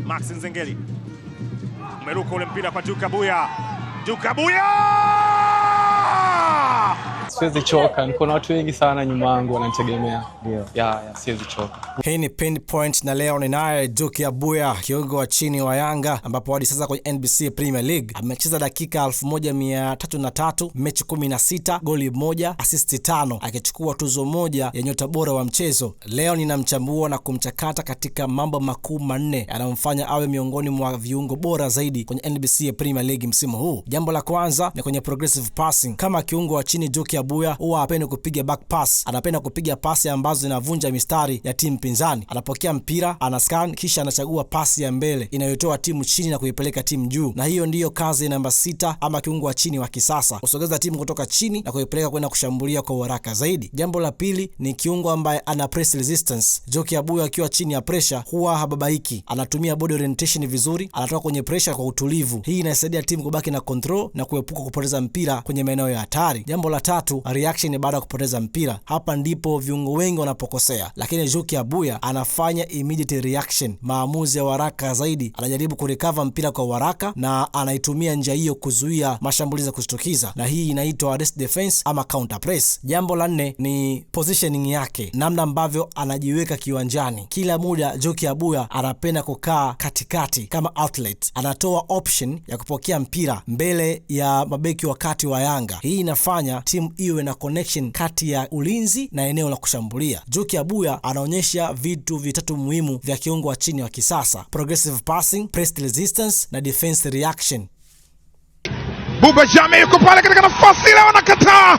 Max Nzengeli umeruka ule mpira kwa Duke Abuya. Duke Abuya! Siwezi choka, niko na watu wengi sana nyuma yangu wananitegemea. Ndio. Siwezi choka. Hii ni Pinpoint na leo ni naye Duke Abuya, kiungo wa chini wa Yanga, ambapo hadi sasa kwenye NBC Premier League amecheza dakika 1303, mechi 16, goli 1, assist 5, akichukua tuzo moja ya nyota bora wa mchezo. Leo ninamchambua na kumchakata katika mambo makuu manne yanayomfanya awe miongoni mwa viungo bora zaidi kwenye NBC Premier League msimu huu. Jambo la kwanza ni kwenye progressive passing. Kama kiungo wa chini, Duke Abuya huwa hapendi kupiga back pass, anapenda kupiga pasi ambazo zinavunja mistari ya timu pinzani. Anapokea mpira, anascan, kisha anachagua pasi ya mbele inayotoa timu chini na kuipeleka timu juu, na hiyo ndiyo kazi namba 6 ama kiungo wa chini wa kisasa, kusogeza timu kutoka chini na kuipeleka kwenda kushambulia kwa haraka zaidi. Jambo la pili ni kiungo ambaye ana press resistance. Duke Abuya akiwa chini ya pressure huwa hababaiki, anatumia body orientation vizuri, anatoka kwenye pressure kwa utulivu. Hii inasaidia timu kubaki na control na kuepuka kupoteza mpira kwenye maeneo ya hatari. Jambo la tatu, reaction baada ya kupoteza mpira. Hapa ndipo viungo wengi wanapokosea, lakini Duke Abuya anafanya immediate reaction, maamuzi ya haraka zaidi. Anajaribu kurecover mpira kwa haraka na anaitumia njia hiyo kuzuia mashambulizi ya kushtukiza, na hii inaitwa rest defense ama counter press. Jambo la 4 ni positioning yake, namna ambavyo anajiweka kiwanjani. Kila muda Duke Abuya anapenda kukaa katikati kama outlet, anatoa option ya kupokea mpira mbele ya mabeki wakati wa Yanga. Hii inafanya timu iwe na connection kati ya ulinzi na eneo la kushambulia. Duke Abuya anaonyesha vitu vitatu muhimu vya kiungo wa chini wa kisasa: progressive passing, press resistance na defense reaction. Buba Jammeh yuko pale katika nafasi ile, anakataa.